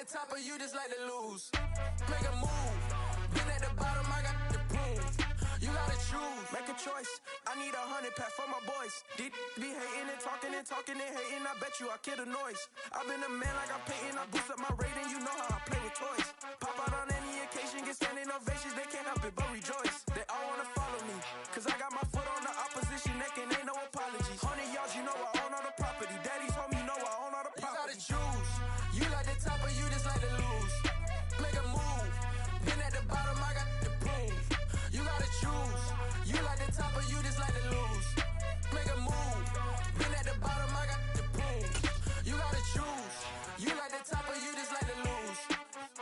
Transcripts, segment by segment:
the top or you just like to lose? Make a move. Been at the bottom, I got the proof. You gotta choose, make a choice. I need 100 pack for my boys. These be hating and talking and talking and hating. I bet you I kill the noise. I've been a man like I'm Peyton. I boost up my rating, you know how I play with toys. Pop out on any occasion, get standing ovations. They can't help it but rejoice. They all wanna follow me, cause I got my foot on the opposition neck and ain't no apologies. 100 yards, you know I own all the property. Daddy's home, you know I own all the property. You gotta choose. You like the top or you just like to lose? Make a move. Been at the bottom, I got the proof. You gotta choose. You like the top or you just like to lose? Make a move. Been at the bottom, I got the proof. You gotta choose. You like the top or you just like to lose?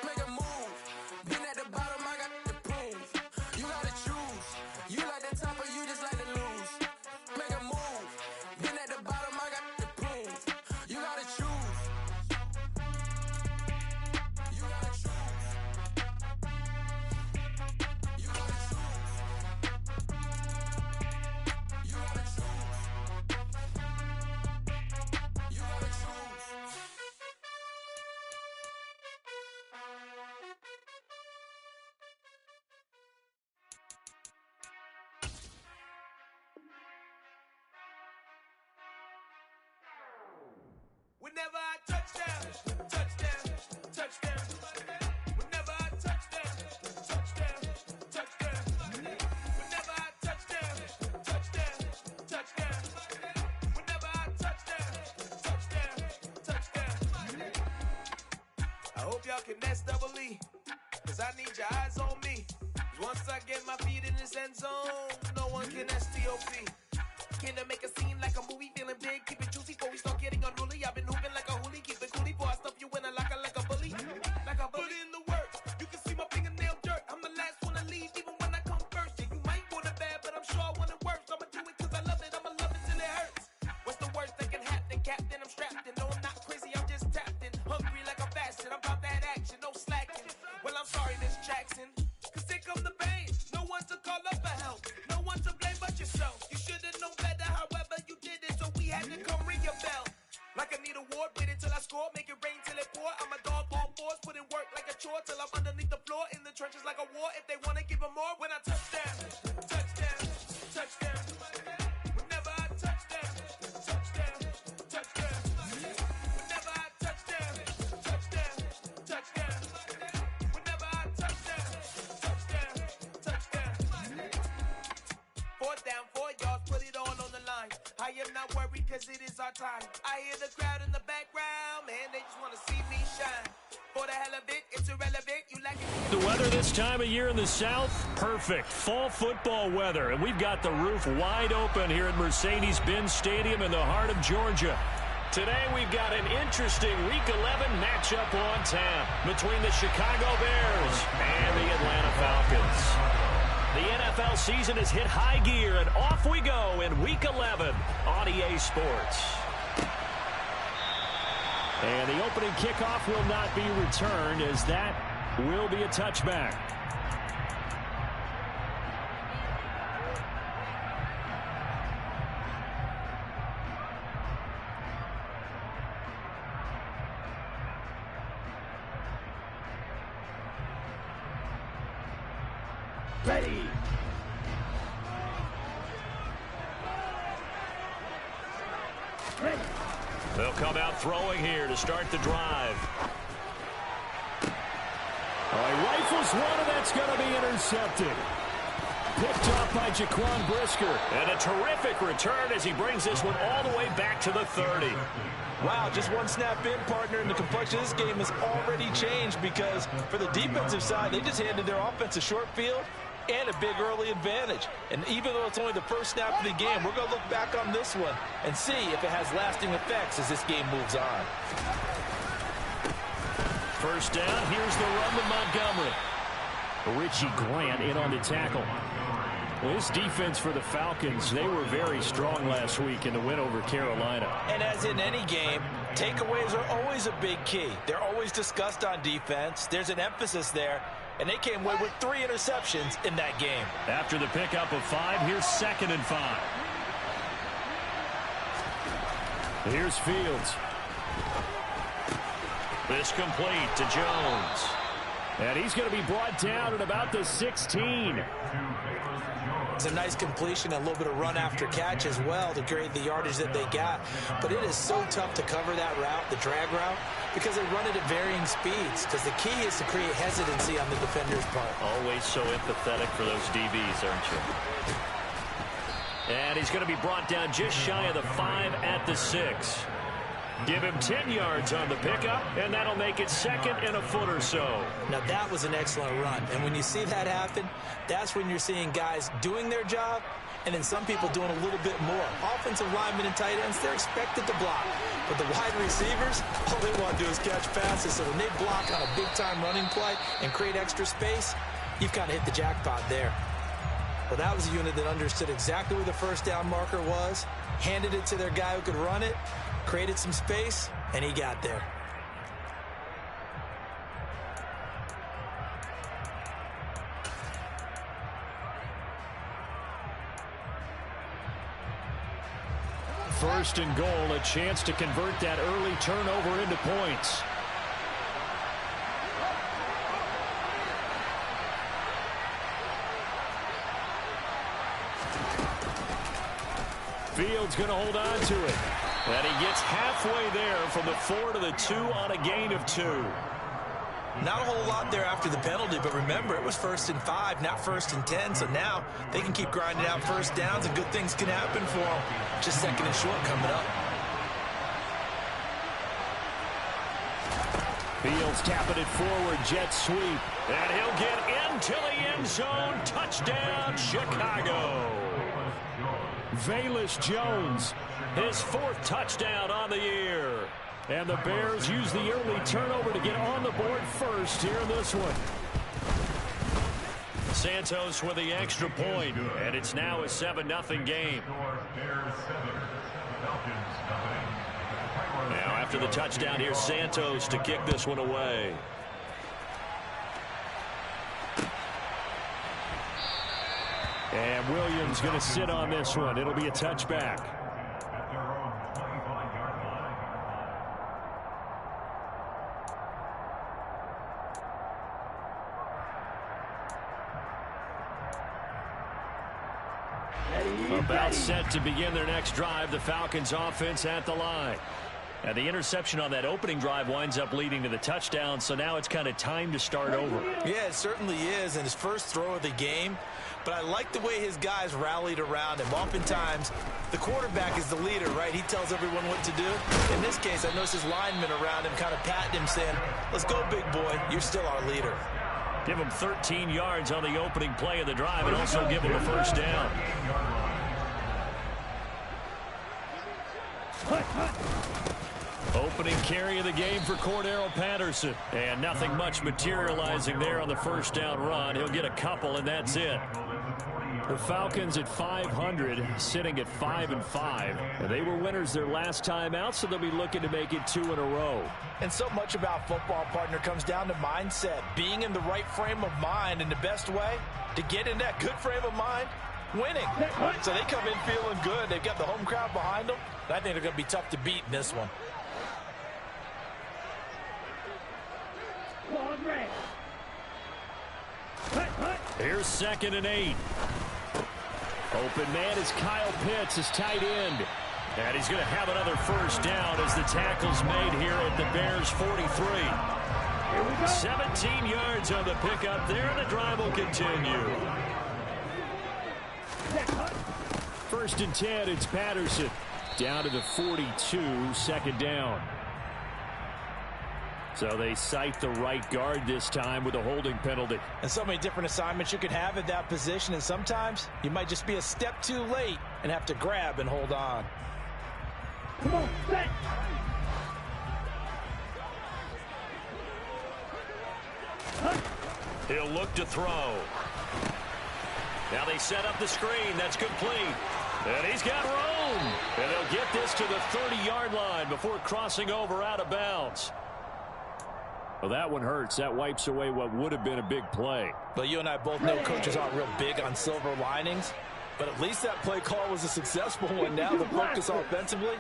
Make a move. Been at the bottom, I got the proof. You gotta choose. You like the top or you just like to lose? Make a move. Been at the bottom, I got the proof. You gotta choose. You gotta choose. You gotta choose. You gotta choose. You gotta choose. Whenever I touchdown, touchdown, touchdown. Whenever I touchdown, touchdown, touchdown. Whenever I touchdown, touchdown, touchdown. Whenever I touchdown, touchdown, touchdown. I hope y'all can nest double E, cause I need your eyes on me. 'Cause once I get my feet in this end zone, no one can STOP. Can I make a scene like a movie, feeling big, keep it juicy before we start getting unruly. I've been hooping like a hoolie, keep it coolie before I stuff you in a locker like a bully. Like a bully. Put in the work, you can see my fingernail dirt. I'm the last one to leave, even when I come first. Yeah, you might want it bad, but I'm sure I want it worse. I'ma do it cause I love it, I'ma love it till it hurts. What's the worst that can happen, Captain? I'm strapped in, no I'm not crazy, I'm just tapped in. Hungry like I'm fasting, I'm about that action, no slacking. Well, I'm sorry, Miss Jackson, cause here come the pain. No one to call up for help, no one to blame but yourself. You should've known better, however you did it, so we had to come ring your bell. Like I need a ward, wait until I score, make it rain till it pour. I'm a dog on fours, put in work like a chore till I'm underneath the floor, in the trenches like a war. If they wanna give them more, when I touchdown, touchdown, touchdown. Whenever I touchdown, touchdown, touchdown. Whenever I touchdown, touchdown, touchdown. Whenever I touchdown, touchdown, touchdown. 4th down, 4 yards, put it all on the line. I am not worried cause it is our time. I hear the crowd in the background, man, they just want to see me shine. For the hell of it, it's irrelevant, you like it. The weather this time of year in the South, perfect. Fall football weather, and we've got the roof wide open here at Mercedes-Benz Stadium in the heart of Georgia. Today we've got an interesting Week 11 matchup on tap between the Chicago Bears and the Atlanta Falcons. The NFL season has hit high gear, and off we go in Week 11 on EA Sports. And the opening kickoff will not be returned, as that will be a touchback. Ready. Ready. They'll come out throwing here to start the drive. All right, rifles one, and that's going to be intercepted. Picked off by Jaquan Brisker. And a terrific return as he brings this one all the way back to the 30. Wow, just one snap in, partner, and the complexion of this game has already changed because for the defensive side, they just handed their offense a short field and a big early advantage. And even though it's only the first snap of the game, we're going to look back on this one and see if it has lasting effects as this game moves on. First down, here's the run with Montgomery. Richie Grant in on the tackle. Well, this defense for the Falcons, they were very strong last week in the win over Carolina. And as in any game, takeaways are always a big key. They're always discussed on defense. There's an emphasis there. And they came away with 3 interceptions in that game. After the pickup of 5, here's 2nd and 5. Here's Fields. This complete to Jones. And he's going to be brought down at about the 16. It's a nice completion, a little bit of run after catch as well to create the yardage that they got. But it is so tough to cover that route, the drag route, because they run it at varying speeds. Because the key is to create hesitancy on the defender's part. Always so empathetic for those DBs, aren't you? And he's going to be brought down just shy of the 5 at the 6. Give him 10 yards on the pickup, and that'll make it second and a foot or so. Now, that was an excellent run. And when you see that happen, that's when you're seeing guys doing their job and then some people doing a little bit more. Offensive linemen and tight ends, they're expected to block. But the wide receivers, all they want to do is catch passes. So when they block on a big-time running play and create extra space, you've kind of hit the jackpot there. Well, that was a unit that understood exactly where the first down marker was, handed it to their guy who could run it, created some space, and he got there. First and goal, a chance to convert that early turnover into points. Fields going to hold on to it. And he gets halfway there from the 4 to the 2 on a gain of 2. Not a whole lot there after the penalty, but remember, it was 1st and 5, not 1st and 10. So now they can keep grinding out first downs, and good things can happen for them. Just 2nd and short coming up. Fields tapping it forward, jet sweep. And he'll get into the end zone. Touchdown, Chicago. Velus Jones, his 4th touchdown on the year. And the Bears use the early turnover to get on the board first here in this one. Santos with the extra point, and it's now a 7-0 game. Now after the touchdown, here's Santos to kick this one away. And Williams going to sit on this one. It'll be a touchback. About set to begin their next drive, the Falcons offense at the line. And the interception on that opening drive winds up leading to the touchdown, so now it's kind of time to start over. Yeah, it certainly is, and his first throw of the game. But I like the way his guys rallied around him. Oftentimes, the quarterback is the leader, right? He tells everyone what to do. In this case, I noticed his linemen around him kind of patting him, saying, let's go, big boy. You're still our leader. Give him 13 yards on the opening play of the drive and also give him a first down. Opening carry of the game for Cordero Patterson. And nothing much materializing there on the first down run. He'll get a couple, and that's it. The Falcons at 500, sitting at 5-5. They were winners their last time out, so they'll be looking to make it 2 in a row. And so much about football, partner, comes down to mindset. Being in the right frame of mind, and the best way to get in that good frame of mind, winning. So they come in feeling good. They've got the home crowd behind them. And I think they're going to be tough to beat in this one. Here's 2nd and 8. Open man is Kyle Pitts, his tight end. And he's going to have another first down as the tackle's made here at the Bears' 43. 17 yards on the pickup there, and the drive will continue. 1st and 10, it's Patterson. Down to the 42, 2nd down. So they cite the right guard this time with a holding penalty. And so many different assignments you could have at that position, and sometimes you might just be a step too late and have to grab and hold on. Come on, set. He'll look to throw. Now they set up the screen. That's complete. And he's got room. And they'll get this to the 30-yard line before crossing over out of bounds. Well, that one hurts. That wipes away what would have been a big play. But you and I both know coaches aren't real big on silver linings. But at least that play call was a successful one. Now the focus offensively,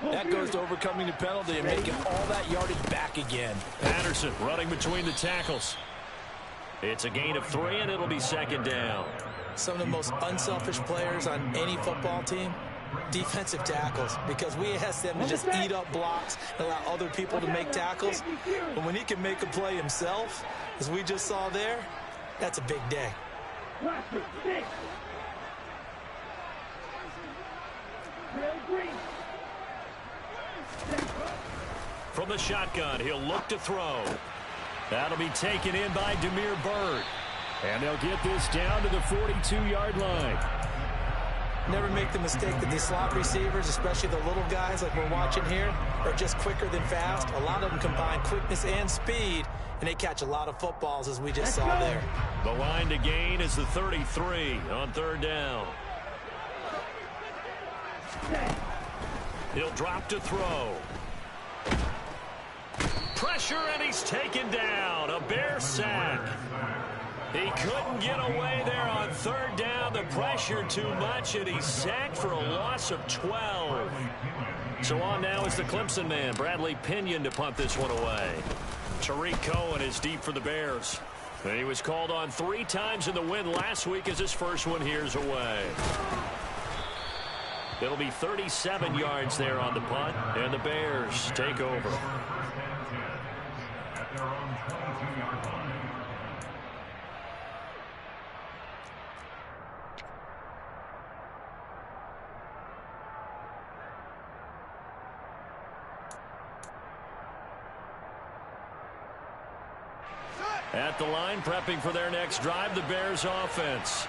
that goes to overcoming the penalty and making all that yardage back again. Patterson running between the tackles. It's a gain of 3, and it'll be second down. Some of the most unselfish players on any football team, defensive tackles, because we ask them to just eat up blocks and allow other people to make tackles. But when he can make a play himself, as we just saw there, that's a big day. From the shotgun, he'll look to throw. That'll be taken in by Demir Bird. And they'll get this down to the 42-yard line. Never make the mistake that these slot receivers, especially the little guys like we're watching here, are just quicker than fast. A lot of them combine quickness and speed, and they catch a lot of footballs, as we just saw there. The line to gain is the 33 on third down. He'll drop to throw. Pressure, and he's taken down. A Bear sack. He couldn't get away there on third down. The pressure too much, and he's sacked for a loss of 12. So on now is the Clemson man, Bradley Pinion, to punt this one away. Tariq Cohen is deep for the Bears. And he was called on 3 times in the win last week as his first one here's away. It'll be 37 yards there on the punt, and the Bears take over. At the line, prepping for their next drive, the Bears offense.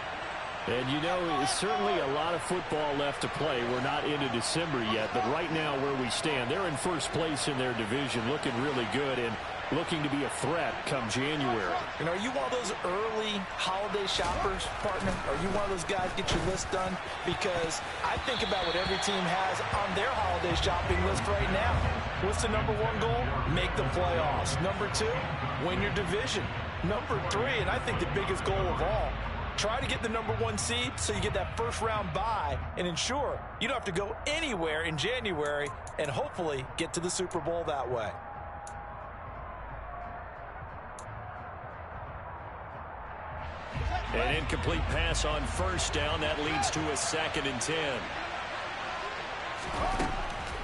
And you know, it's certainly a lot of football left to play. We're not into December yet, but right now where we stand, they're in first place in their division, looking really good and looking to be a threat come January. And are you one of those early holiday shoppers, partner? Are you one of those guys get your list done? Because I think about what every team has on their holiday shopping list right now. What's the number 1 goal? Make the playoffs. Number 2, win your division. Number 3, and I think the biggest goal of all, try to get the number 1 seed so you get that first round bye and ensure you don't have to go anywhere in January and hopefully get to the Super Bowl that way. An incomplete pass on first down. That leads to a 2nd and 10.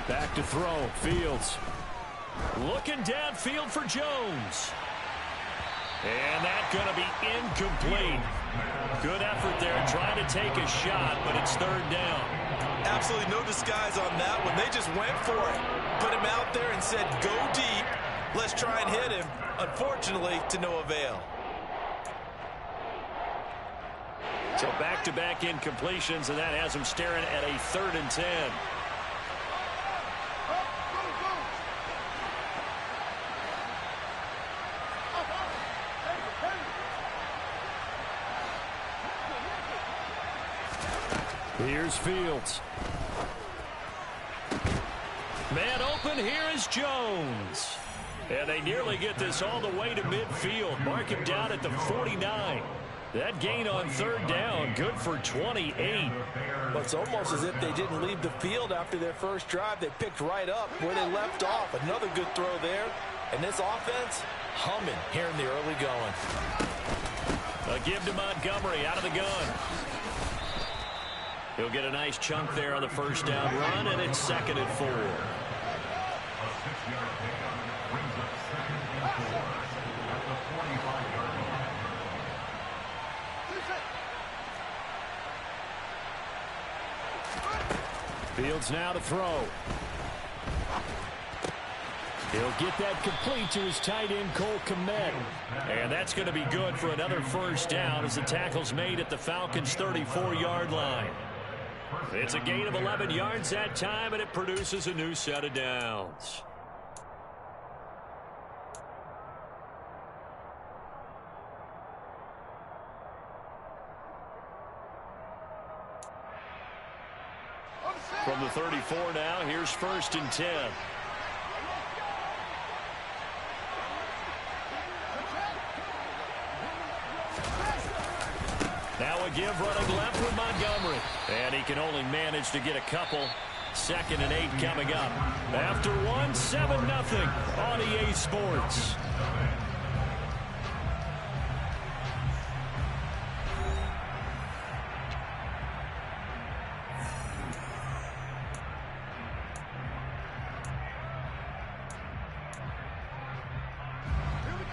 Back to throw. Fields. Looking downfield for Jones. And that's going to be incomplete. Good effort there trying to take a shot, but it's third down. Absolutely no disguise on that one. They just went for it. Put him out there and said, go deep. Let's try and hit him. Unfortunately, to no avail. So back-to-back incompletions, and that has him staring at a 3rd and 10. Here's Fields. Man open, here is Jones. And they nearly get this all the way to midfield. Mark him down at the 49. That gain on third down, good for 28. Well, it's almost as if they didn't leave the field after their first drive. They picked right up where they left off. Another good throw there. And this offense, humming here in the early going. A give to Montgomery out of the gun. He'll get a nice chunk there on the first down run, and it's 2nd and 4. Fields now to throw. He'll get that complete to his tight end, Cole Kmet. And that's going to be good for another first down as the tackle's made at the Falcons' 34-yard line. It's a gain of 11 yards that time, and it produces a new set of downs. From the 34 now, here's 1st and 10. Now a give running left with Montgomery. And he can only manage to get a couple. 2nd and 8 coming up. After 1, 7-0 on EA Sports.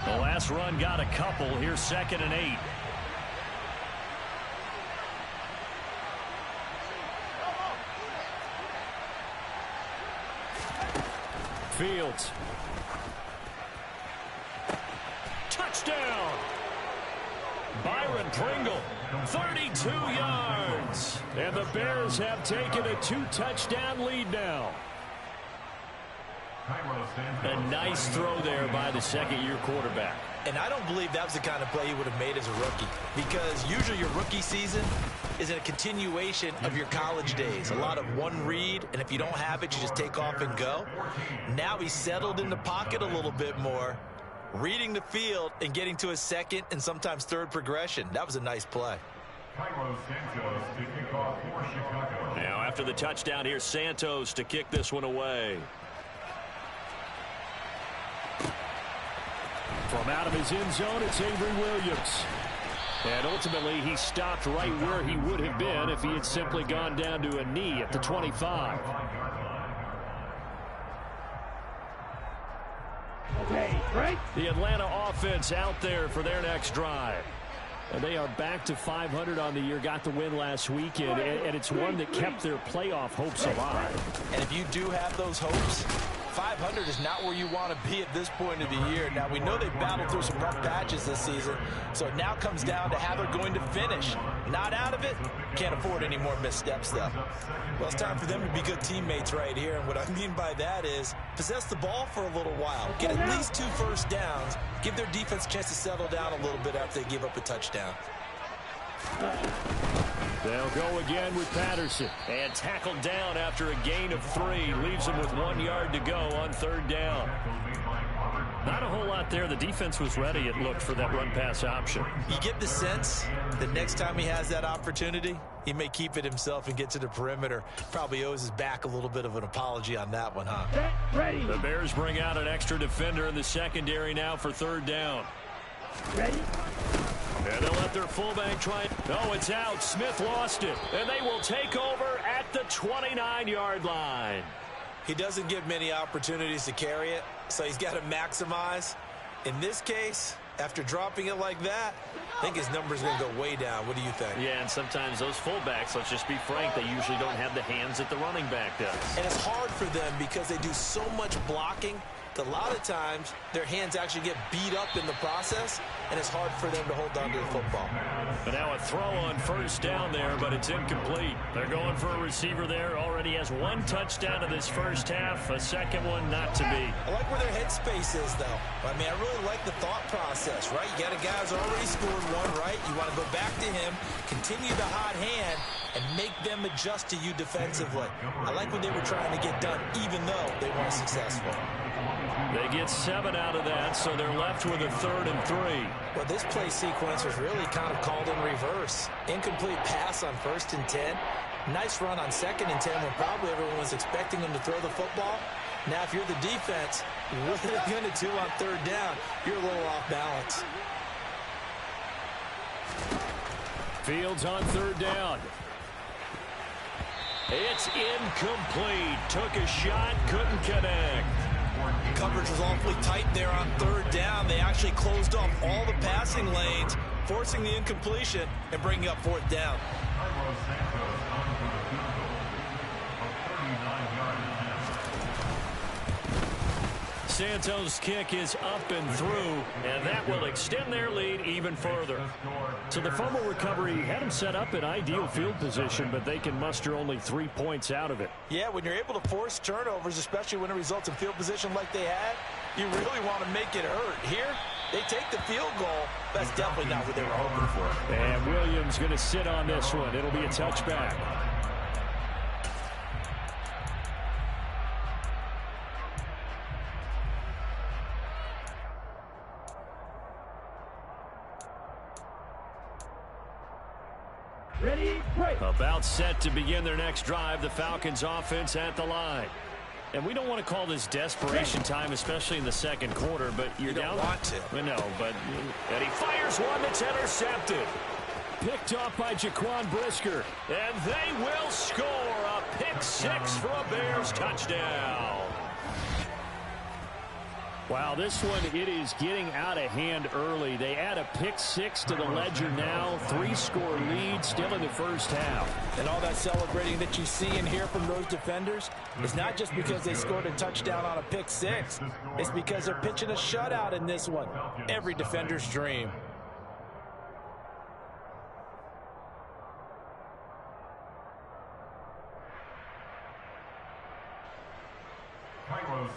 The last run got a couple. Here's 2nd and 8. Fields. Touchdown! Byron Pringle, 32 yards. And the Bears have taken a 2-touchdown lead now. A nice throw there by the second-year quarterback. And I don't believe that was the kind of play he would have made as a rookie, because usually your rookie season is a continuation of your college days. A lot of one read, and if you don't have it, you just take off and go. Now he's settled in the pocket a little bit more, reading the field and getting to his second and sometimes third progression. That was a nice play. Now after the touchdown, here's Santos to kick this one away. From out of his end zone, it's Avery Williams. And ultimately, he stopped right where he would have been if he had simply gone down to a knee at the 25. Okay, right? The Atlanta offense out there for their next drive. And they are back to 500 on the year, got the win last weekend, and it's one that kept their playoff hopes alive. And if you do have those hopes, 500 is not where you want to be at this point of the year. Now, we know they've battled through some rough patches this season, so it now comes down to how they're going to finish. Not out of it, can't afford any more missteps, though. Well, it's time for them to be good teammates right here, and what I mean by that is possess the ball for a little while, get at least 2 first downs, give their defense a chance to settle down a little bit after they give up a touchdown. They'll go again with Patterson. And tackled down after a gain of 3. Leaves him with 1 yard to go on 3rd down. Not a whole lot there. The defense was ready, it looked, for that run-pass option. You get the sense that next time he has that opportunity, he may keep it himself and get to the perimeter. Probably owes his back a little bit of an apology on that one, huh? Ready. The Bears bring out an extra defender in the secondary now for 3rd down. Ready. And they'll let their fullback try it. No, it's out. Smith lost it. And they will take over at the 29-yard line. He doesn't get many opportunities to carry it, so he's got to maximize. In this case, after dropping it like that, I think his number's going to go way down. What do you think? Yeah, and sometimes those fullbacks, let's just be frank, they usually don't have the hands that the running back does. And it's hard for them because they do so much blocking. A lot of times, their hands actually get beat up in the process, and it's hard for them to hold on to the football. But now a throw on 1st down there, but it's incomplete. They're going for a receiver there. Already has 1 touchdown in this first half. A second one not to be. I like where their headspace is, though. I mean, I really like the thought process, right? You got a guy who's already scored 1, right? You want to go back to him, continue the hot hand, and make them adjust to you defensively. I like what they were trying to get done, even though they weren't successful. They get 7 out of that, so they're left with a 3rd and 3. Well, this play sequence was really kind of called in reverse. Incomplete pass on 1st and 10. Nice run on 2nd and 10 when probably everyone was expecting them to throw the football. Now, if you're the defense, what are they going to do on 3rd down? You're a little off balance. Fields on 3rd down. It's incomplete. Took a shot, couldn't connect. Coverage was awfully tight there on 3rd down. They actually closed off all the passing lanes, forcing the incompletion and bringing up 4th down. Santos' kick is up and through, and that will extend their lead even further. So the fumble recovery had them set up in ideal field position, but they can muster only 3 points out of it. Yeah, when you're able to force turnovers, especially when it results in field position like they had, you really want to make it hurt. Here, they take the field goal. That's definitely not what they were hoping for. And Williams going to sit on this one. It'll be a touchback. Ready, break. About set to begin their next drive, the Falcons offense at the line. And we don't want to call this desperation time, especially in the second quarter, but you're down. You don't want to. No, but and he fires one that's intercepted. Picked off by Jaquan Brisker. And they will score a pick six for a Bears touchdown. Wow, this one, it is getting out of hand early. They add a pick six to the ledger now. 3-score lead still in the first half. And all that celebrating that you see and hear from those defenders is not just because they scored a touchdown on a pick six. It's because they're pitching a shutout in this one. Every defender's dream.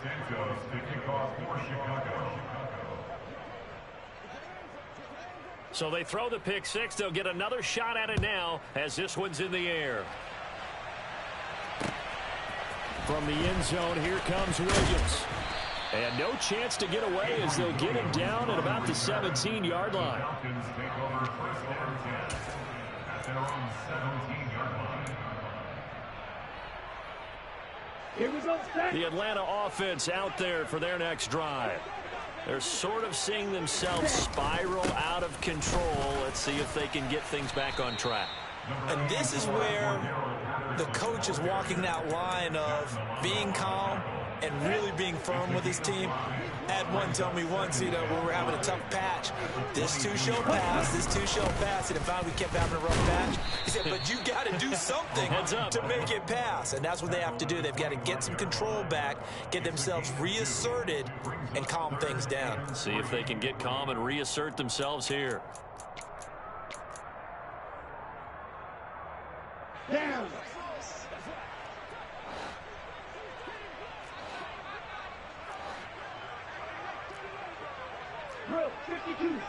Santos to kick off for Chicago. So they throw the pick six. They'll get another shot at it now as this one's in the air. From the end zone, here comes Williams. And no chance to get away as they'll get him down at about the 17-yard line. Falcons take over first down 10 at their own 17-yard line. Here we go, set. The Atlanta offense out there for their next drive. They're sort of seeing themselves spiral out of control. Let's see if they can get things back on track. And this is where the coach is walking that line of being calm and really being firm with his team. I had one tell me once, when we're having a tough patch, this two shall pass, this two shall pass. And if we kept having a rough patch, he said, but you got to do something to make it pass. And that's what they have to do. They've got to get some control back, get themselves reasserted, and calm things down. See if they can get calm and reassert themselves here. Down. Drill 52.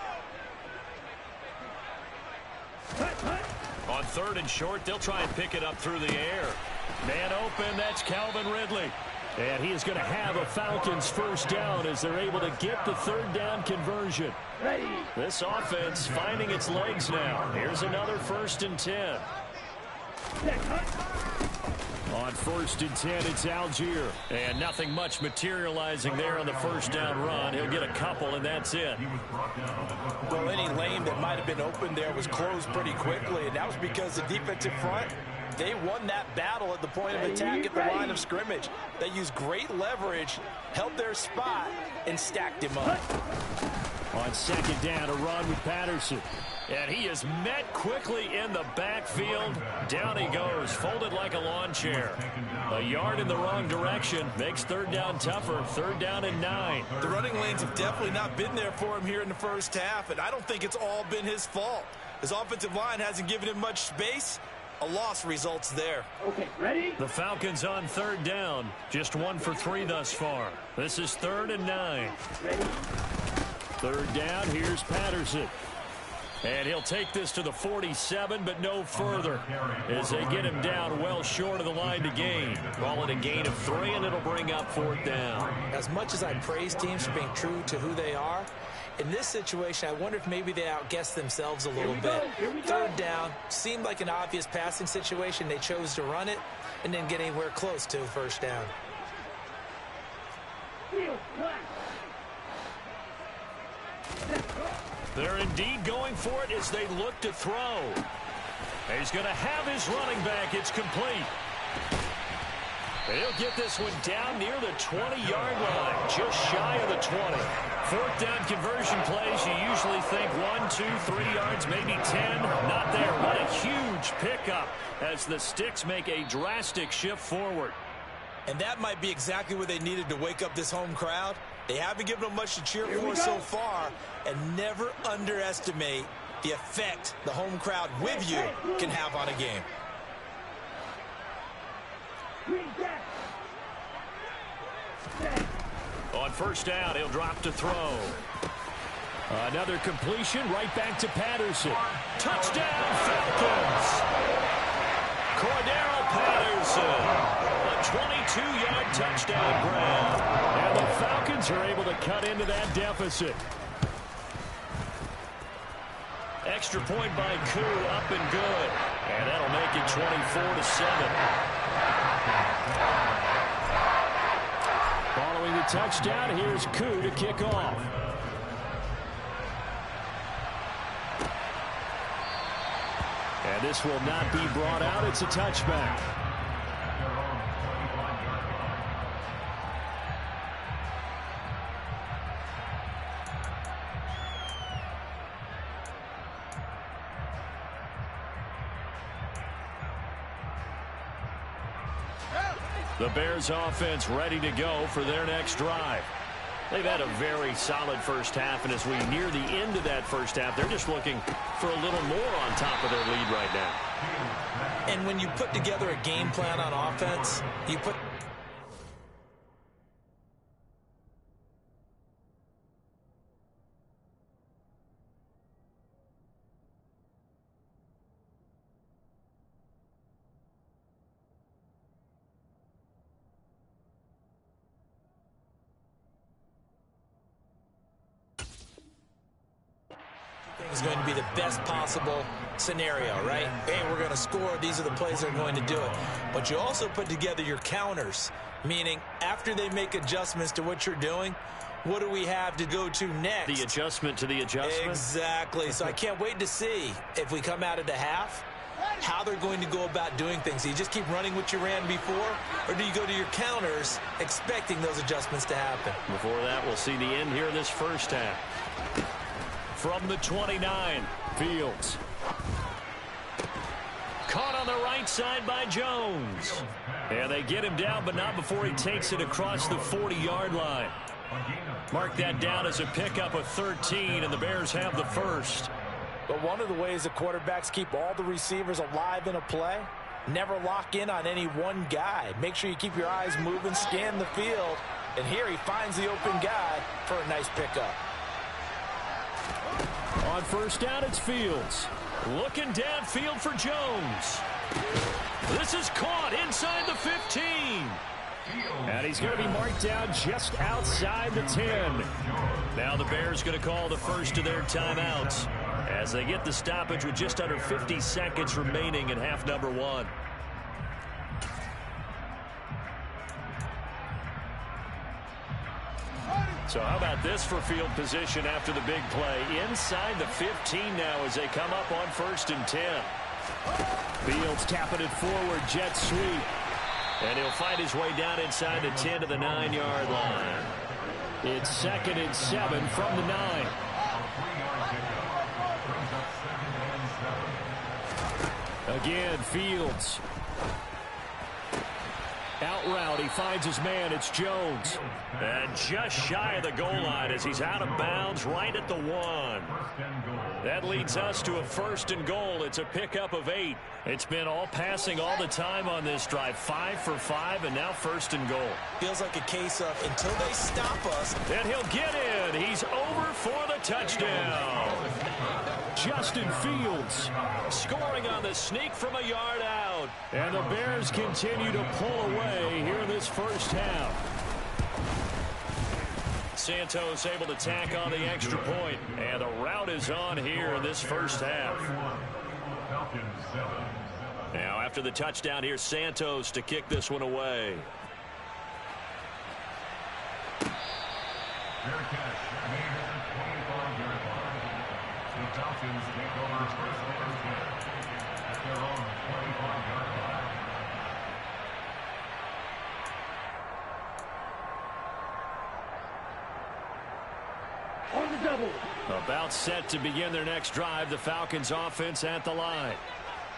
On third and short, they'll try and pick it up through the air. Man open, that's Calvin Ridley. And he is going to have a Falcons first down as they're able to get the third down conversion. Ready. This offense finding its legs now. Here's another 1st and 10. On 1st and 10, it's Algier. And nothing much materializing there on the first down run. He'll get a couple, and that's it. Well, any lane that might have been open there was closed pretty quickly, and that was because the defensive front, they won that battle at the point of attack at the line of scrimmage. They used great leverage, held their spot, and stacked him up. On 2nd down, a run with Patterson. And he is met quickly in the backfield. Down he goes, folded like a lawn chair. A yard in the wrong direction makes 3rd down tougher. 3rd down and 9. The running lanes have definitely not been there for him here in the first half, and I don't think it's all been his fault. His offensive line hasn't given him much space. A loss results there. Okay, ready? The Falcons on 3rd down. Just 1 for 3 thus far. This is 3rd and 9. Ready. 3rd down, here's Patterson. And he'll take this to the 47, but no further as they get him down well short of the line to gain. Call it a gain of 3, and it'll bring up 4th down. As much as I praise teams for being true to who they are, in this situation, I wonder if maybe they outguessed themselves a little bit. 3rd down seemed like an obvious passing situation. They chose to run it and didn't get anywhere close to 1st down. They're indeed going for it as they look to throw. He's going to have his running back. It's complete. He'll get this one down near the 20-yard line, just shy of the 20. 4th down conversion plays, you usually think 1, 2, 3 yards, maybe 10. Not there. What a huge pickup as the Sticks make a drastic shift forward. And that might be exactly what they needed to wake up this home crowd. They haven't given them much to cheer for so far, and never underestimate the effect the home crowd with you can have on a game. On 1st down, he'll drop to throw. Another completion right back to Patterson. Touchdown, Falcons! Cordero Patterson. A 22-yard touchdown grab. And the Falcons are able to cut into that deficit. Extra point by Koo, up and good. And that'll make it 24-7. Following the touchdown, here's Koo to kick off. And this will not be brought out. It's a touchback. The Bears offense ready to go for their next drive. They've had a very solid first half, and as we near the end of that first half, they're just looking for a little more on top of their lead right now. And when you put together a game plan on offense, you put... is going to be the best possible scenario, right? Hey, we're going to score. These are the plays that are going to do it. But you also put together your counters, meaning after they make adjustments to what you're doing, what do we have to go to next? The adjustment to the adjustment? Exactly. So I can't wait to see if we come out of the half, how they're going to go about doing things. Do you just keep running what you ran before, or do you go to your counters expecting those adjustments to happen? Before that, we'll see the end here in this first half. From the 29, Fields. Caught on the right side by Jones. And they get him down, but not before he takes it across the 40-yard line. Mark that down as a pickup of 13, and the Bears have the first. But one of the ways the quarterbacks keep all the receivers alive in a play, never lock in on any one guy. Make sure you keep your eyes moving, scan the field. And here he finds the open guy for a nice pickup. On first down, it's Fields. Looking downfield for Jones. This is caught inside the 15. And he's going to be marked down just outside the 10. Now the Bears going to call the first of their timeouts as they get the stoppage with just under 50 seconds remaining in half number one. So how about this for field position after the big play? Inside the 15 now as they come up on 1st and 10. Fields tapping it forward, jet sweep. And he'll fight his way down inside the 10 to the 9-yard line. It's 2nd and 7 from the 9. Again, Fields. Out route, he finds his man, it's Jones. And just shy of the goal line as he's out of bounds right at the 1. That leads us to a 1st and goal. It's a pickup of 8. It's been all passing all the time on this drive. 5 for 5, and now 1st and goal. Feels like a case of until they stop us. And he'll get in. He's over for the touchdown. Justin Fields scoring on the sneak from a yard out. And the Bears continue to pull away here in this first half. Santos able to tack on the extra point. And the route is on here in this first half. Now after the touchdown, here's Santos to kick this one away. The Falcons take over first and 10 at their own 25-yard line. On the double. About set to begin their next drive, the Falcons offense at the line.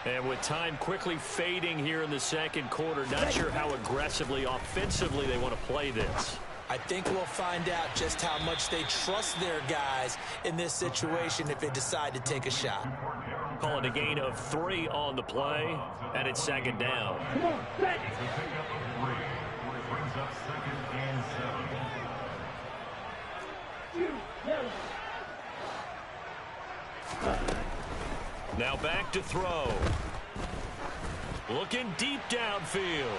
And with time quickly fading here in the second quarter, not sure how aggressively, offensively they want to play this. I think we'll find out just how much they trust their guys in this situation if they decide to take a shot. Calling a gain of 3 on the play, and it's 2nd down. Come on, set. It's a pickup of 3. Brings up 2nd and 7. Now back to throw. Looking deep downfield.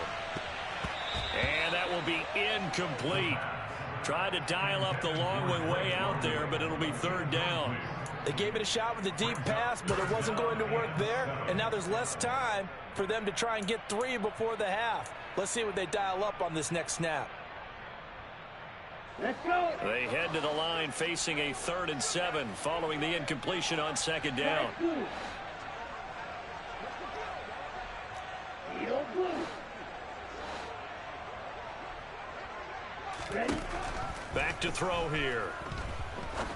And that will be incomplete. Tried to dial up the long way out there, but it'll be 3rd down. They gave it a shot with a deep pass, but it wasn't going to work there. And now there's less time for them to try and get 3 before the half. Let's see what they dial up on this next snap. Let's go. They head to the line facing a 3rd and 7 following the incompletion on 2nd down. Ready? Back to throw here.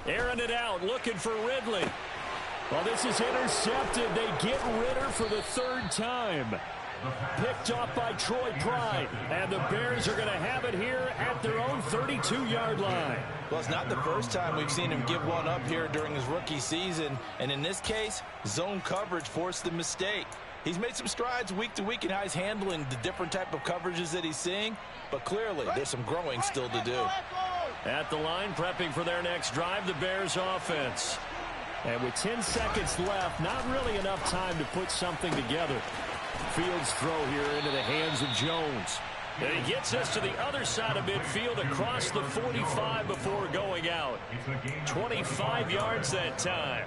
Airing it out, looking for Ridley. Well, this is intercepted. They get Ritter for the 3rd time. Picked off by Troy Pride. And the Bears are going to have it here at their own 32-yard line. Well, it's not the first time we've seen him give one up here during his rookie season. And in this case, zone coverage forced the mistake. He's made some strides week to week in how he's handling the different type of coverages that he's seeing. But clearly, there's some growing still to do. At the line, prepping for their next drive, the Bears offense. And with 10 seconds left, not really enough time to put something together. Fields throw here into the hands of Jones. And he gets us to the other side of midfield across the 45 before going out. 25 yards that time.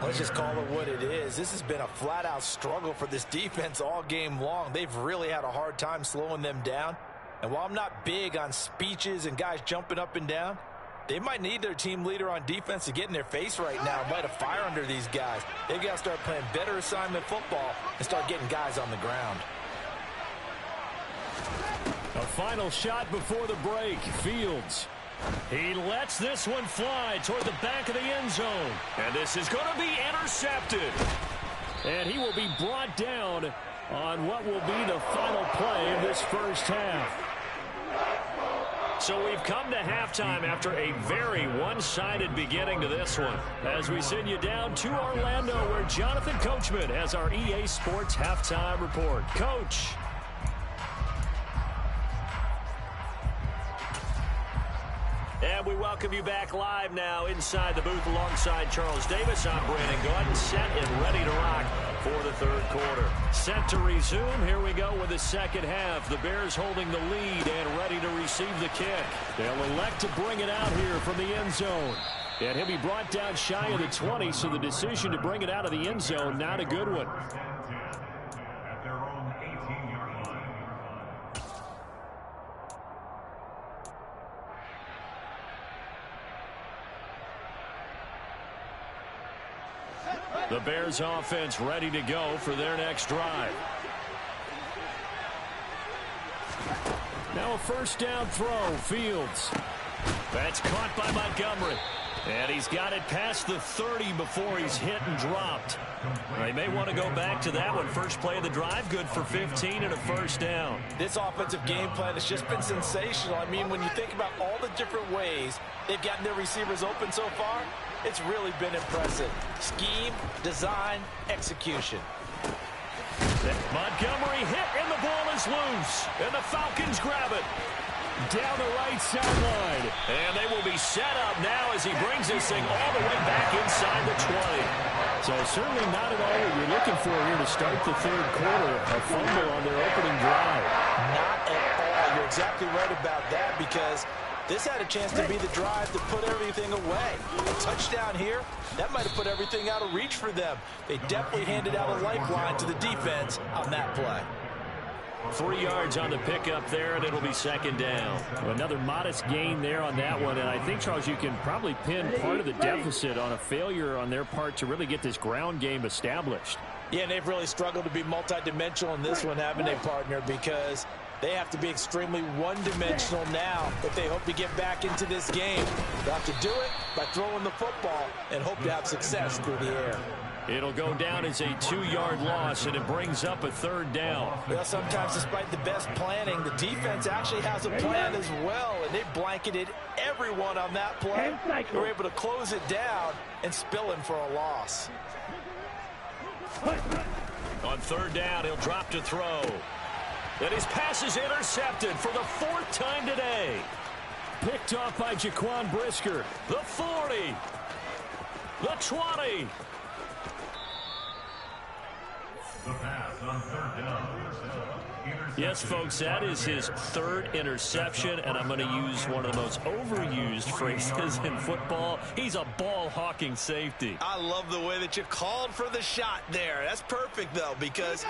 Let's just call it what it is. This has been a flat-out struggle for this defense all game long. They've really had a hard time slowing them down. And while I'm not big on speeches and guys jumping up and down, they might need their team leader on defense to get in their face right now and light a fire under these guys. They've got to start playing better assignment football and start getting guys on the ground. A final shot before the break. Fields. He lets this one fly toward the back of the end zone. And this is going to be intercepted. And he will be brought down on what will be the final play of this first half. So we've come to halftime after a very one-sided beginning to this one. As we send you down to Orlando, where Jonathan Coachman has our EA Sports halftime report. Coach. And we welcome you back live now inside the booth alongside Charles Davis. I'm Brandon Gordon, set and ready to rock for the 3rd quarter. Set to resume. Here we go with the second half. The Bears holding the lead and ready to receive the kick. They'll elect to bring it out here from the end zone. And he'll be brought down shy of the 20, so the decision to bring it out of the end zone, not a good one. At their own 18-yard line. The Bears offense ready to go for their next drive. Now a first down throw. Fields. That's caught by Montgomery. And he's got it past the 30 before he's hit and dropped. They may want to go back to that one. First play of the drive, good for 15 and a first down. This offensive game plan has just been sensational. I mean, when you think about all the different ways they've gotten their receivers open so far, it's really been impressive. Scheme, design, execution. Montgomery hit and the ball is loose. And the Falcons grab it. Down the right sideline. And they will be set up now as he brings this thing all the way back inside the 20. So certainly not at all what you're looking for here to start the 3rd quarter. A fumble on their opening drive. Not at all. You're exactly right about that, because this had a chance to be the drive to put everything away. A touchdown here, that might have put everything out of reach for them. They definitely handed out a lifeline to the defense on that play. 3 yards on the pickup there, and it'll be 2nd down. Another modest gain there on that one, and I think, Charles, you can probably pin part of the deficit on a failure on their part to really get this ground game established. Yeah, and they've really struggled to be multidimensional in this one, haven't they, partner? Because they have to be extremely one-dimensional now if they hope to get back into this game. They'll have to do it by throwing the football and hope to have success through the air. It'll go down as a 2-yard loss, and it brings up a 3rd down. Well, sometimes despite the best planning, the defense actually has a plan as well, and they blanketed everyone on that play. They were able to close it down and spill him for a loss. On 3rd down, he'll drop to throw. And his pass is intercepted for the 4th time today. Picked off by Jaquan Brisker. The 40. The 20. The pass on 3rd down. Yes, folks, that is his third interception, and I'm going to use one of the most overused phrases in football. He's a ball-hawking safety. I love the way that you called for the shot there. That's perfect, though, because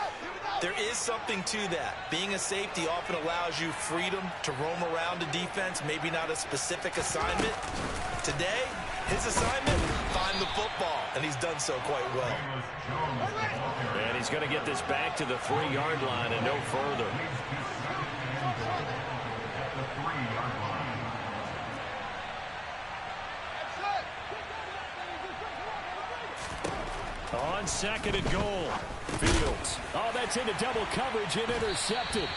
there is something to that. Being a safety often allows you freedom to roam around a defense, maybe not a specific assignment. Today, his assignment, find the football, and he's done so quite well. And he's going to get this back to the 3-yard line and no further. On second and goal. Fields. Oh, that's into double coverage and intercepted.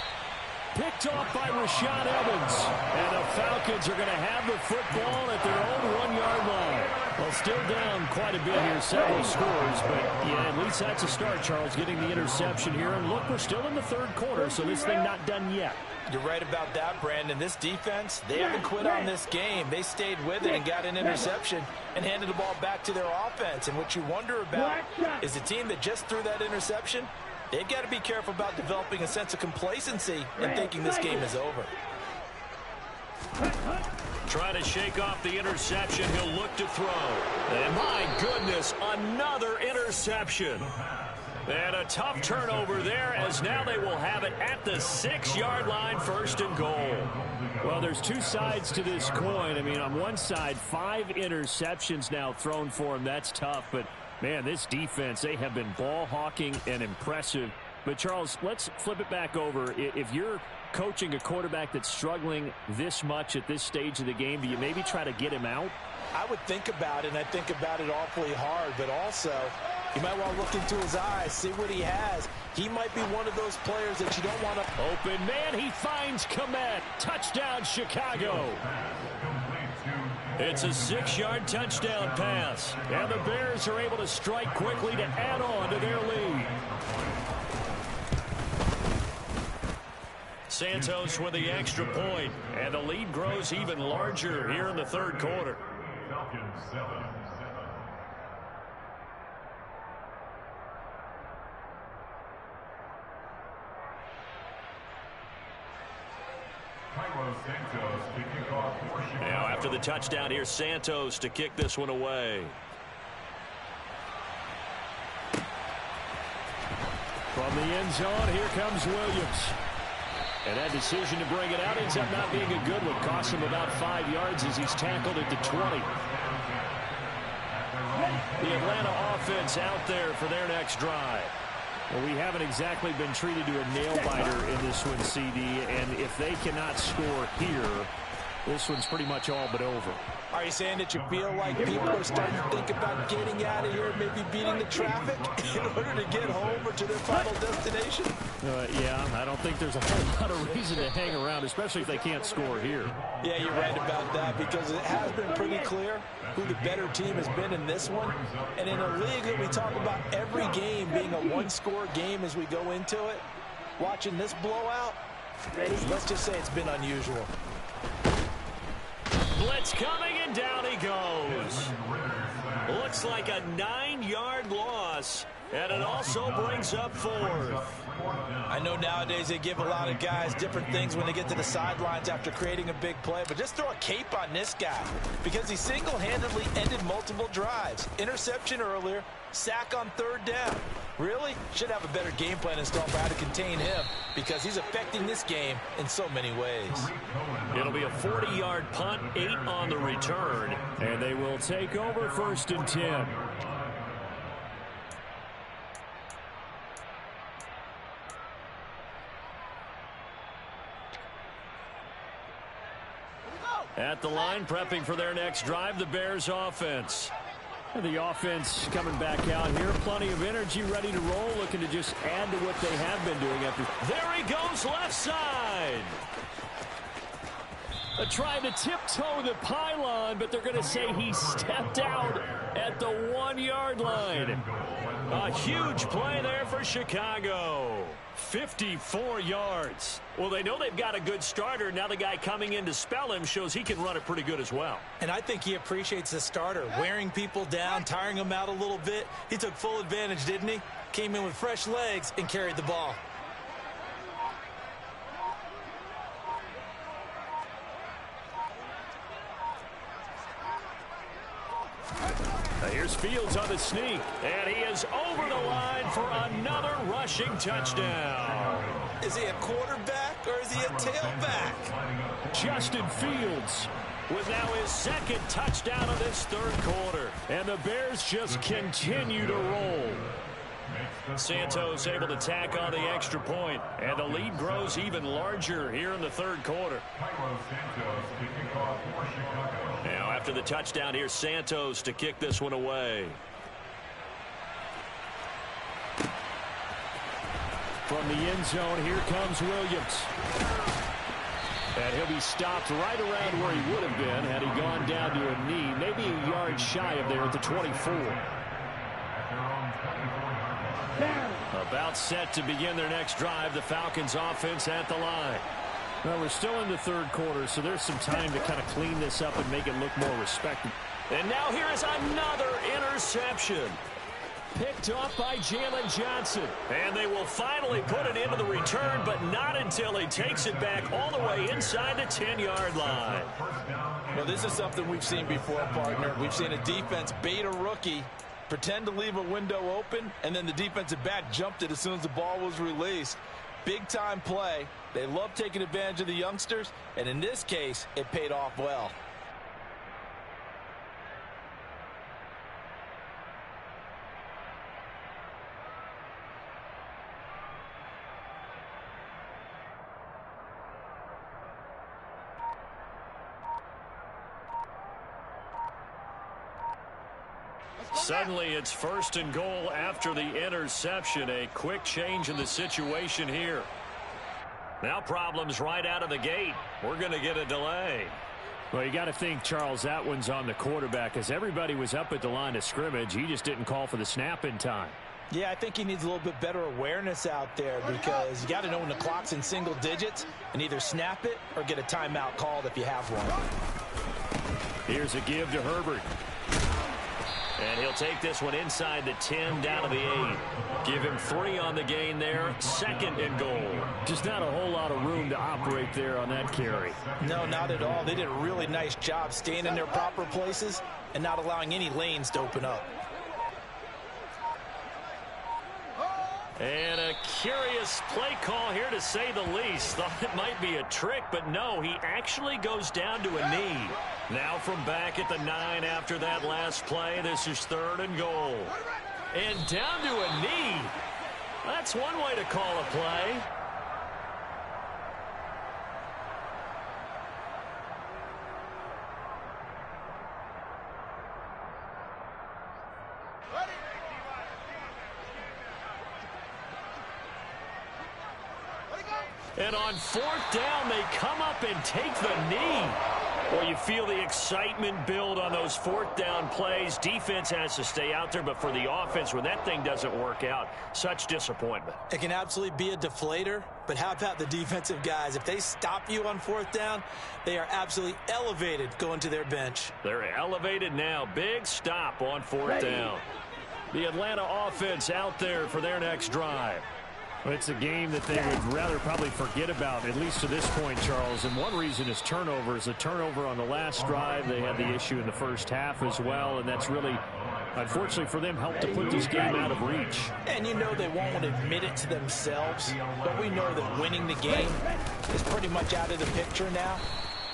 Picked off by Rashad Evans. And the Falcons are going to have the football at their own 1-yard line. Well, still down quite a bit here, several scores, but yeah, at least that's a start, Charles, getting the interception here. And look, we're still in the third quarter, so this thing not done yet. You're right about that, Brandon. This defense, they haven't quit on this game. They stayed with it and got an interception and handed the ball back to their offense. And what you wonder about is the team that just threw that interception, they've got to be careful about developing a sense of complacency and thinking this game is over. Trying to shake off the interception. He'll look to throw. And my goodness, another interception. And a tough turnover there, as now they will have it at the 6-yard line, first and goal. Well, there's two sides to this coin. I mean, on one side, 5 interceptions now thrown for him. That's tough. But, man, this defense, they have been ball hawking and impressive. But, Charles, let's flip it back over. If you're coaching a quarterback that's struggling this much at this stage of the game, do you maybe try to get him out? I would think about it, and I think about it awfully hard, but also you might want to look into his eyes, see what he has. He might be one of those players that you don't want to... Open man, he finds Komet. Touchdown, Chicago. It's a 6-yard touchdown pass. And the Bears are able to strike quickly to add on to their lead. Santos with the extra point, and the lead grows even larger here in the third quarter. Falcons 7. Santos to kick off for Chicago. Now after the touchdown, here's Santos to kick this one away. From the end zone, here comes Williams. And that decision to bring it out ends up not being a good one. Costs him about 5 yards as he's tackled at the 20. The Atlanta offense out there for their next drive. Well, we haven't exactly been treated to a nail-biter in this one, CD. And if they cannot score here, this one's pretty much all but over. Are you saying that you feel like people are starting to think about getting out of here, maybe beating the traffic in order to get home or to their final destination? Yeah, I don't think there's a whole lot of reason to hang around, especially if they can't score here. Yeah, you're right about that, because it has been pretty clear who the better team has been in this one. And in a league that we talk about every game being a one-score game as we go into it, watching this blowout, let's just say it's been unusual. Blitz coming, and down he goes. Looks like a 9-yard loss, and it also brings up 4th. I know nowadays they give a lot of guys different things when they get to the sidelines after creating a big play, but just throw a cape on this guy because he single-handedly ended multiple drives. Interception earlier, sack on 3rd down. Really? Should have a better game plan installed for how to contain him because he's affecting this game in so many ways. It'll be a 40-yard punt, 8 on the return. And they will take over 1st and 10. At the line, prepping for their next drive, the Bears offense. And the offense coming back out here. Plenty of energy, ready to roll, looking to just add to what they have been doing after. There he goes, left side. Trying to tiptoe the pylon, but they're going to say he stepped out at the 1-yard line. A huge play there for Chicago. 54 yards. Well, they know they've got a good starter. Now the guy coming in to spell him shows he can run it pretty good as well. And I think he appreciates the starter, wearing people down, tiring them out a little bit. He took full advantage, didn't he? Came in with fresh legs and carried the ball. Here's Fields on the sneak, and he is over the line for another rushing touchdown. Is he a quarterback or is he a tailback? Justin Fields with now his second touchdown of this third quarter. And the Bears just continue to roll. Santos able to tack on the extra point, and the lead grows even larger here in the third quarter. Now after the touchdown, here's Santos to kick this one away. From the end zone, here comes Williams. And he'll be stopped right around where he would have been had he gone down to a knee, maybe a yard shy of there at the 24. About set to begin their next drive, the Falcons offense at the line. Well, we're still in the third quarter, so there's some time to kind of clean this up and make it look more respectable. And now here is another interception. Picked off by Jalen Johnson. And they will finally put it into the return, but not until he takes it back all the way inside the 10-yard line. Well, this is something we've seen before, partner. We've seen a defense bait a rookie, pretend to leave a window open, and then the defensive back jumped it as soon as the ball was released. Big-time play. They love taking advantage of the youngsters, and in this case, it paid off well. Suddenly it's first and goal after the interception. A quick change in the situation here. Now problems right out of the gate. We're going to get a delay. Well, you got to think, Charles, that one's on the quarterback, as everybody was up at the line of scrimmage. He just didn't call for the snap in time. Yeah, I think he needs a little bit better awareness out there, because you got to know when the clock's in single digits and either snap it or get a timeout called if you have one. Here's a give to Herbert. And he'll take this one inside the 10, down to the 8. Give him 3 on the gain there. Second and goal. Just not a whole lot of room to operate there on that carry. No, not at all. They did a really nice job staying in their proper places and not allowing any lanes to open up. And a curious play call here, to say the least. Thought it might be a trick, but no, he actually goes down to a knee. Now from back at the 9 after that last play, this is third and goal. And down to a knee. That's one way to call a play. And on fourth down, they come up and take the knee. Well, you feel the excitement build on those fourth down plays. Defense has to stay out there, but for the offense, when that thing doesn't work out, such disappointment. It can absolutely be a deflator, but how about the defensive guys? If they stop you on fourth down, they are absolutely elevated going to their bench. They're elevated now. Big stop on fourth down. The Atlanta offense out there for their next drive. Well, it's a game that they would rather probably forget about, at least to this point, Charles. And one reason is turnovers. A turnover on the last drive. They had the issue in the first half as well, and that's really, unfortunately for them, helped to put this game out of reach. And you know they won't admit it to themselves, but we know that winning the game is pretty much out of the picture now.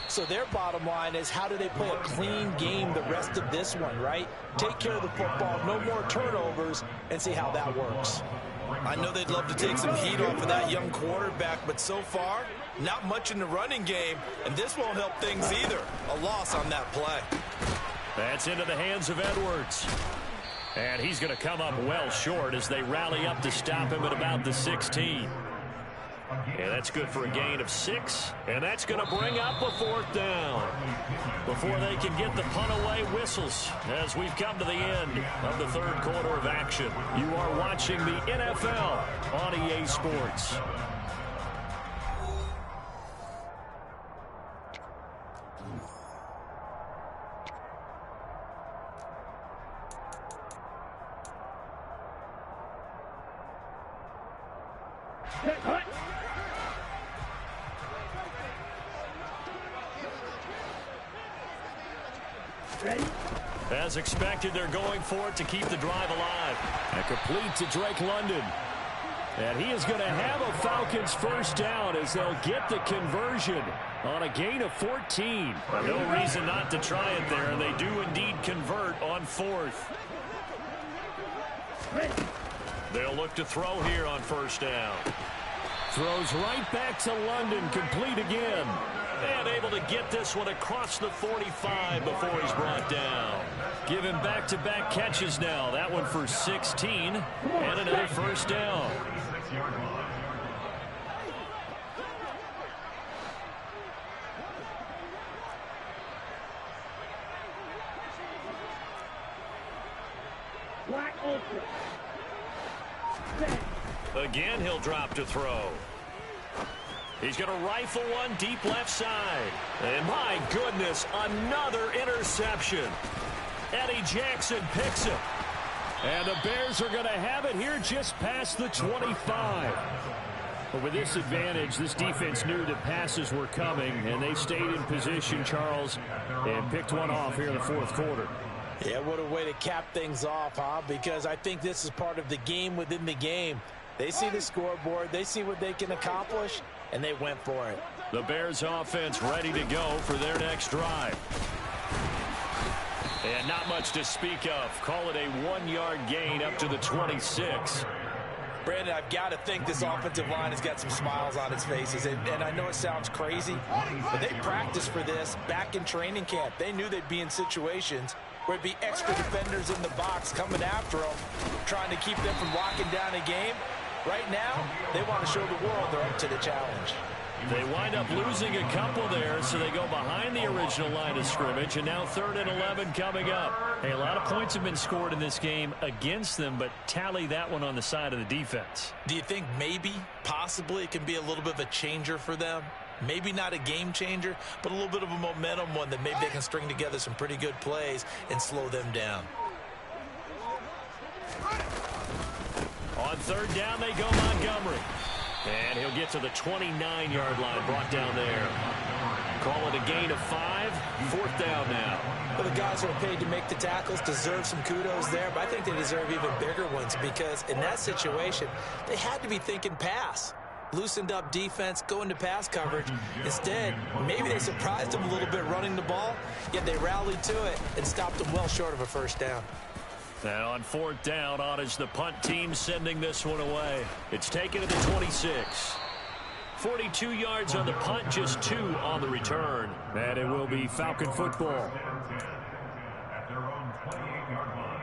So their bottom line is, how do they play a clean game the rest of this one, right? Take care of the football, no more turnovers, and see how that works. I know they'd love to take some heat off of that young quarterback, but so far, not much in the running game, and this won't help things either. A loss on that play. That's into the hands of Edwards. And he's going to come up well short as they rally up to stop him at about the 16. And that's good for a gain of 6. And that's going to bring up a fourth down before they can get the punt away whistles as we've come to the end of the third quarter of action. You are watching the NFL on EA Sports. Ready? As expected, they're going for it to keep the drive alive. And complete to Drake London. And he is going to have a Falcons first down as they'll get the conversion on a gain of 14. No reason not to try it there, and they do indeed convert on 4th. They'll look to throw here on first down. Throws right back to London, complete again. And able to get this one across the 45 before he's brought down. Given back-to-back catches now. That one for 16 and another first down. Black Ultra. Again, he'll drop to throw. He's going to rifle one deep left side. And my goodness, another interception. Eddie Jackson picks it. And the Bears are going to have it here just past the 25. But with this advantage, this defense knew that passes were coming, and they stayed in position, Charles, and picked one off here in the fourth quarter. Yeah, what a way to cap things off, huh? Because I think this is part of the game within the game. They see the scoreboard, they see what they can accomplish, and they went for it. The Bears offense ready to go for their next drive. And not much to speak of. Call it a 1-yard gain up to the 26. Brandon, I've got to think this offensive line has got some smiles on its faces. And I know it sounds crazy, but they practiced for this back in training camp. They knew they'd be in situations where it'd be extra defenders in the box coming after them, trying to keep them from locking down a game. Right now, they want to show the world they're up to the challenge. They wind up losing a couple there, so they go behind the original line of scrimmage, and now 3rd and 11 coming up. Hey, a lot of points have been scored in this game against them, but tally that one on the side of the defense. Do you think maybe, possibly, it can be a little bit of a changer for them? Maybe not a game changer, but a little bit of a momentum one that maybe they can string together some pretty good plays and slow them down. On 3rd down, they go Montgomery. And he'll get to the 29-yard line, brought down there. Call it a gain of 5, 4th down now. Well, the guys who are paid to make the tackles deserve some kudos there, but I think they deserve even bigger ones because in that situation, they had to be thinking pass. Loosened up defense, going to pass coverage. Instead, maybe they surprised them a little bit running the ball, yet they rallied to it and stopped them well short of a first down. And on 4th down, on is the punt team sending this one away. It's taken to the 26. 42 yards on the punt, just 2 on the return. And it will be Falcon football. At their own 28-yard line.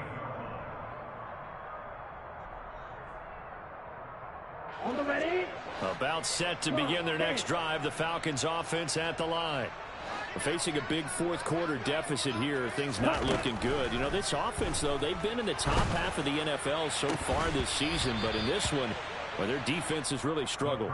On the ready. About set to begin their next drive, the Falcons offense at the line. Facing a big fourth quarter deficit here, things not looking good. You know, this offense, though, they've been in the top half of the NFL so far this season, but in this one, well, their defense has really struggled.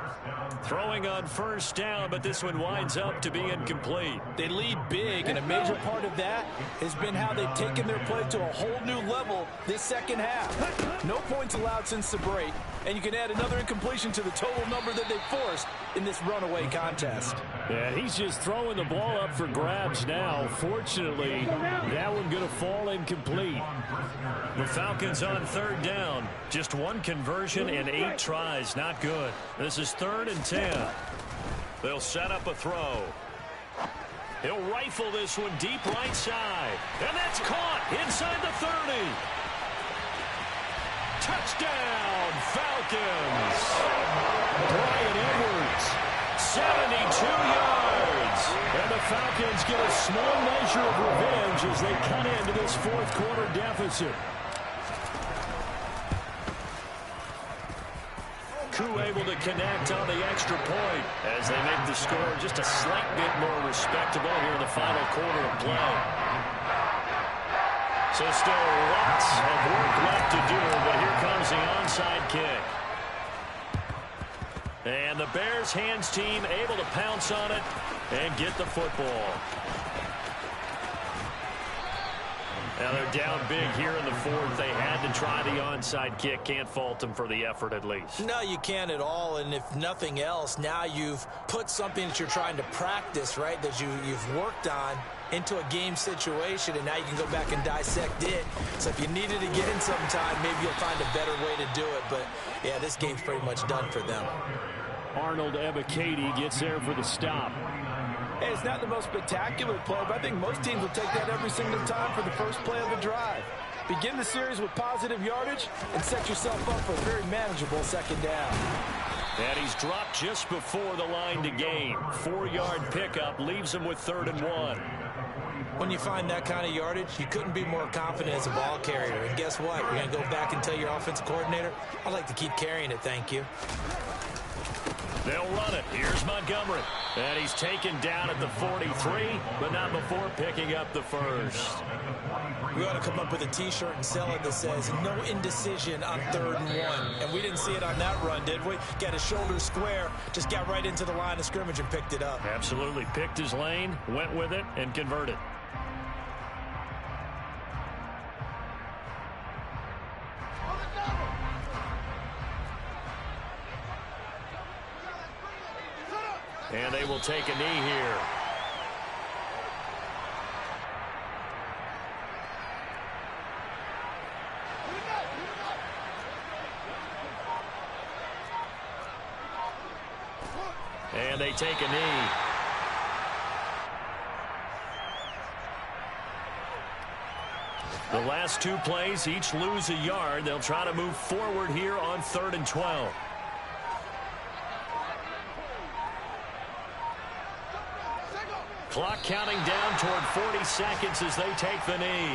Throwing on 1st down, but this one winds up to be incomplete. They lead big, and a major part of that has been how they've taken their play to a whole new level this second half. No points allowed since the break, and you can add another incompletion to the total number that they forced in this runaway contest. Yeah, he's just throwing the ball up for grabs now. Fortunately, that one going to fall incomplete. The Falcons on 3rd down. Just 1 conversion and 8 tries. Not good. This is 3rd and 10. They'll set up a throw. He'll rifle this one deep right side. And that's caught inside the 30. Touchdown, Falcons. Brian Edwards. 72 yards. And the Falcons get a small measure of revenge as they cut into this fourth quarter deficit. Koo able to connect on the extra point as they make the score just a slight bit more respectable here in the final quarter of play. So still lots of work left to do, but here comes the onside kick. And the Bears hands team able to pounce on it and get the football. Now they're down big here in the fourth. They had to try the onside kick. Can't fault them for the effort at least. No, you can't at all. And if nothing else, now you've put something that you're trying to practice, right, that you've worked on into a game situation, and now you can go back and dissect it. So if you needed to get in sometime, maybe you'll find a better way to do it. But, yeah, this game's pretty much done for them. Arnold Ebiketie gets there for the stop. Hey, it's not the most spectacular play, but I think most teams will take that every single time for the first play of the drive. Begin the series with positive yardage and set yourself up for a very manageable second down. And he's dropped just before the line to gain. 4-yard pickup leaves him with 3rd and 1. When you find that kind of yardage, you couldn't be more confident as a ball carrier. And guess what? You're going to go back and tell your offensive coordinator, I'd like to keep carrying it, thank you. They'll run it. Here's Montgomery. And he's taken down at the 43, but not before picking up the first. We ought to come up with a T-shirt and sell it that says, no indecision on 3rd and 1. And we didn't see it on that run, did we? Got his shoulders square, just got right into the line of scrimmage and picked it up. Absolutely. Picked his lane, went with it, and converted. And they will take a knee here. And they take a knee. The last 2 plays, each lose a yard. They'll try to move forward here on 3rd and 12. Clock counting down toward 40 seconds as they take the knee.